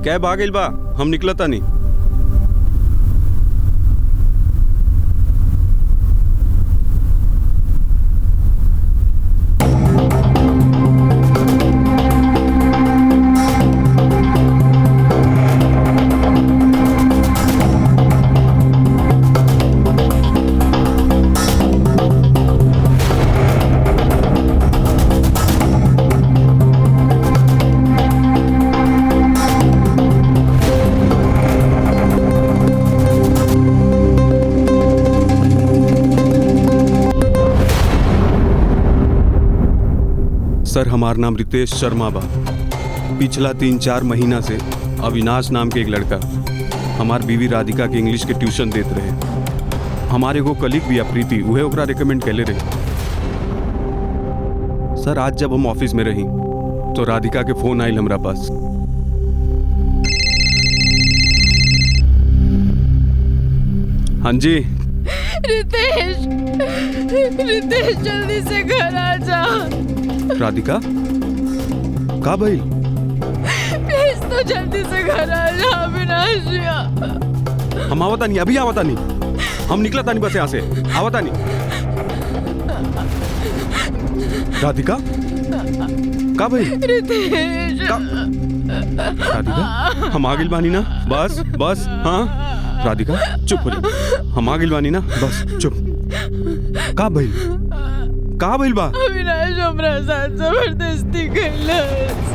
Cab आ गइल बा, हम निकलता नहीं। सर, हमार नाम रितेश शर्मा बा। पिछला 3-4 महीना से अविनाश नाम के एक लड़का हमार बीवी राधिका के इंग्लिश के ट्यूशन देते रहे। हमारे एगो कलीग भी प्रीति, उहे ओकरा रिकमेंड कैले रहे। सर, आज जब हम ऑफिस में रही तो राधिका के फोन आयल हमरा पास। हाँ जी। रितेश, रितेश जल्दी से घर आ जा। राधिका, का भाई? प्लीज तो जल्दी से घर आ जा अविनाशिया। हम आवता नहीं, अभी आवता नहीं। हम निकला तानी बस यहाँ से, आवता नहीं। राधिका, का भाई? रितेश, राधिका, हम आ गिल बानी ना, बस बस। हाँ राधिका, चुप हो जा। हम आ गिल बानी ना, बस चुप। का भाई? का भइल बा? अविनाश हमरा साथ जबरदस्ती कैलस।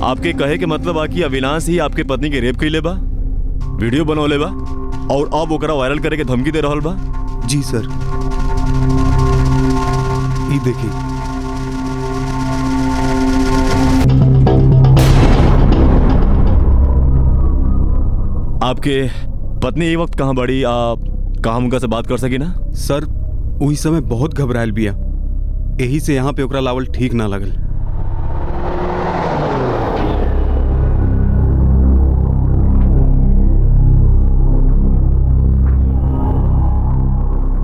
आपके कहे के मतलब आ कि अविनाश ही आपके पत्नी के रेप कइले बा, वीडियो बनौले बा और अब ओकरा वायरल करे के धमकी दे रहल बा? जी सर, ई देखिए। आपके पत्नी ये वक्त कहाँ बड़ी? आप कहाँ उनका से बात कर सकी ना? सर, वही समय बहुत घबरायल बिया, यही से यहाँ पे ओकरा लावल ठीक ना लगल।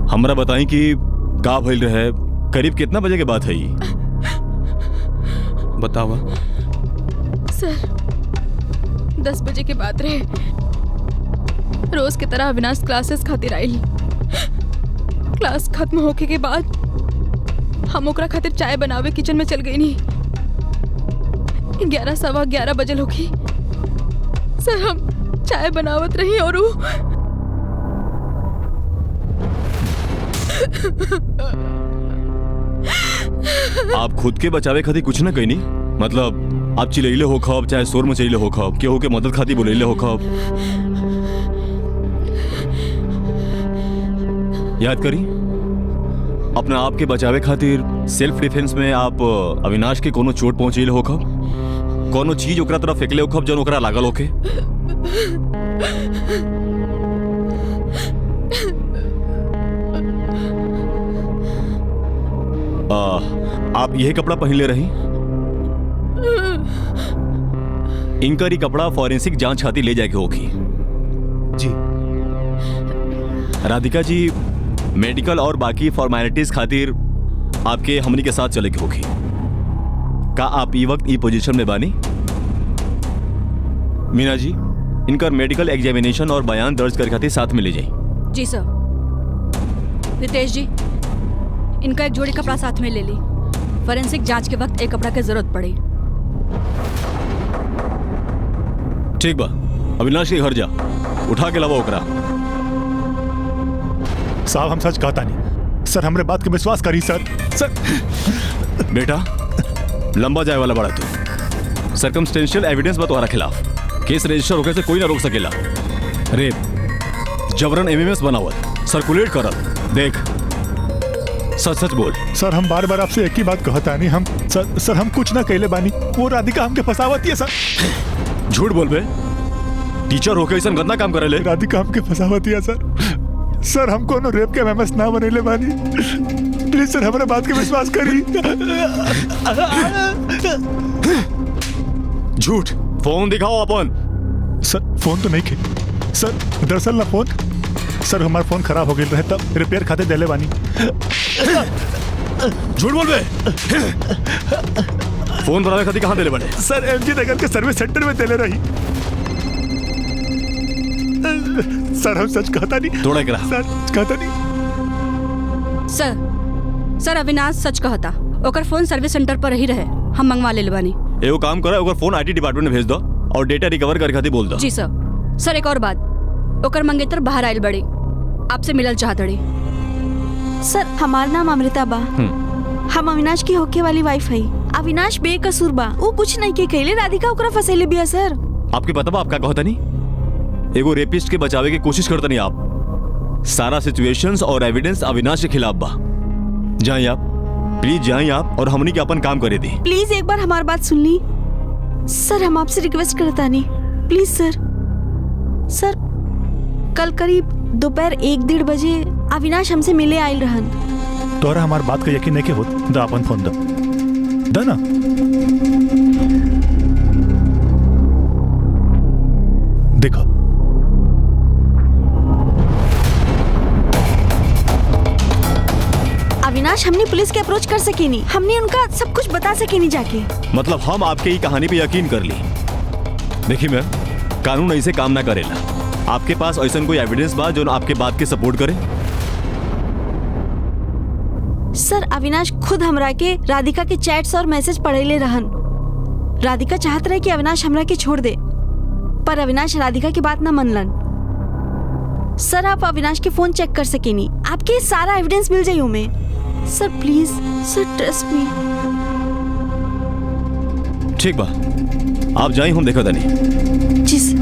हमरा बताई कि का भइल रहे, करीब कितना बजे के बात है ये? बतावा। सर, 10 बजे के बाद रहे। रोज की तरह अविनाश क्लासेस खातिर आइल। क्लास खत्म होके के बाद हम ओकरा खातिर चाय बनावे किचन में चल गई नी। 11:15 बजल होगी। सर, हम चाय बनावत रही और वो आप खुद के बचावे खातिर कुछ ना कहीं? मतलब आप चिल्लैले हो खब, चाहे शोर मचैले हो खब, केहू के मदद खातिर बोलैले हो खब? याद करी, अपना आप के बचावे खातिर सेल्फ डिफेंस में आप अविनाश के कोनो चोट पहुंचैले हो खब, कोनो चीज ओकरा तरफ फेंकले हो खब जौन ओकरा लागल होके? आप यह कपड़ा पहनले रही? इनकर कपड़ा फॉरेंसिक जांच खातिर ले जाके होगी। जी। राधिका जी, मेडिकल और बाकी फॉर्मेलिटीज खातिर आपके हमनी के साथ चले के होगी। का आप ये वक्त ई पोजीशन में बानी? मीना जी, इनका मेडिकल एग्जामिनेशन और बयान दर्ज कर खातिर साथ में ले जाइए। जी सर। रितेश जी, इनका एक जोड़ी कपड़ा साथ में ले ली। फॉरेंसिक जांच के वक्त एक कपड़ा की जरूरत पड़ी। ठीक बा, अविनाश के घर जा, उठा के लावा ओकरा। साहब, हम सच कहता नहीं सर, हमरे बात के विश्वास करी सर। सर बेटा, लंबा जाए वाला बड़ा तू। सर्कमस्टेंशियल एविडेंस बा तुम्हारा खिलाफ। केस रजिस्टर होके से कोई ना रोक सकेला। रेप, जबरन एमएमएस बनावत, सर्कुलेट करत। देख, सच सच बोल। सर, हम बार बार आपसे एक ही बात कहता नहीं। हम सर हम कुछ ना कहले बानी। वो राधिका हमके फसावती है सर। झूठ बोल बे। टीचर होके ऐसा गंदा काम करे ले। राधिका हमके फसावती है सर। सर, हम कोनो रेप के एमएमएस ना बनेले बानी। प्लीज सर, हमारे बात के विश्वास करी। झूठ। फोन दिखाओ अपन। सर, फोन तो नहीं खे सर दरअसल ना फोन सर हमारा फोन खराब हो गया रहे तब रिपेयर खाते देले बानी। झूठ बोल बे। फोन बनाने खातिर कहाँ देले बड़े? सर एमजी नगर के सर्विस सेंटर में देले रही। सर हम सच कहता नहीं। थोड़ा करा सर कहता नहीं। सर अविनाश सच कहता, ओकर फोन सर्विस सेंटर पर ही रहे, हम मंगवा ले बानी। एगो काम करा, ओकर फोन आईटी डिपार्टमेंट में भेज दो और डेटा रिकवर करे खातिर बोल दो। जी सर एक और बात, ओकर मंगेतर बाहर आयल बड़ी, आपसे मिलल चाहतड़ी। सर हमार नाम अमृता बा, हम अविनाश की होके वाली वाइफ है। अविनाश बेकसूर बा, वो कुछ नहीं के कहले, राधिका ओकरा फसेले बिया। सर आपके पता बा आप क्या कहता नहीं? एगो रेपिस्ट के बचावे की कोशिश करता नहीं आप। सारा सिचुएशंस और एविडेंस अविनाश के खिलाफ बा। जाइए आप, प्लीज जाइए आप और हमनी के अपन काम करे दी। प्लीज एक बार हमारी बात सुन ली। सर हम आपसे रिक्वेस्ट करता नहीं, प्लीज सर। सर कल करीब दोपहर 1-1:30 बजे अविनाश हमसे मिले आयल रहन। तोरा हमार बात का यकीन नहीं के होत, दा अपन फोन दा ना। देखो अविनाश हमने पुलिस के अप्रोच कर सके नहीं, हमने उनका सब कुछ बता सके नहीं जाके। मतलब हम आपके ही कहानी पे यकीन कर ली। देखिए मैम, कानून ऐसे काम ना करेला। आपके पास ऐसा कोई एविडेंस बा जो आपके बात के सपोर्ट करे? सर अविनाश खुद हमरा के राधिका के चैट्स और मैसेज पढ़ेले रहन। राधिका चाहत रहे कि अविनाश हमरा के छोड़ दे, पर अविनाश राधिका की बात ना मनलन। सर आप अविनाश के फोन चेक कर सके नहीं, आपके सारा एविडेंस मिल जाये में। सर प्लीज सर ट्रस्ट मी। ठीक बा, आप जाइए, हम देखा नहीं। जी सर।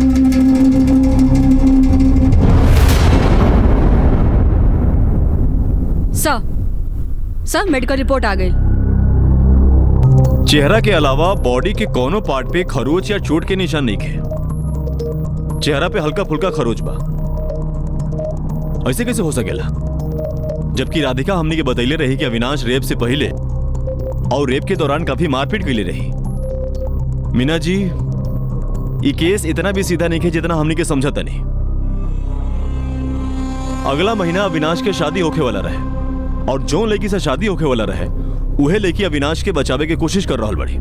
सर मेडिकल रिपोर्ट आ गई। चेहरा के अलावा बॉडी के कोनो पार्ट पे खरोच या चोट के निशान नहीं थे। चेहरा पे हल्का फुल्का खरोच बा। ऐसे कैसे हो सकेला? जबकि राधिका हमने के बतैले रही कि अविनाश रेप से पहले और रेप के दौरान काफी मारपीट कैले रही। मीना जी, ये केस इतना भी सीधा नहीं है जितना हमने के समझता नहीं। अगला महीना अविनाश के शादी होके वाला रहे और जो लड़की से शादी होके वाला रहे उहे लड़की अविनाश के बचावे के कोशिश कर रहा बड़ी।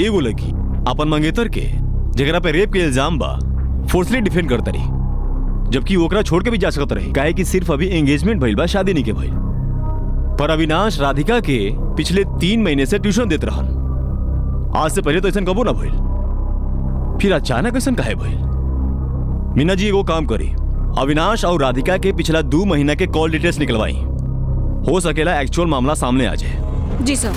एगो लड़की अपन मंगेतर के जगह पे रेप के इल्जाम बा फोर्सली डिफेंड करता रही, जबकि ओकरा छोड़ के भी जा सकता रही, काहे कि सिर्फ अभी एंगेजमेंट भइल बा, शादी नहीं के भइल। पर अविनाश राधिका के पिछले 3 महीने से ट्यूशन देत रहन। आज से पहले तो ऐसा कबो ना भइल, फिर अचानक ऐसा काहे भइल? मीना जी एगो काम करी, अविनाश और राधिका के पिछला 2 महीना के कॉल डिटेल्स निकलवाई। हो सकेला एक्चुअल मामला सामने आ जाए। जी सर।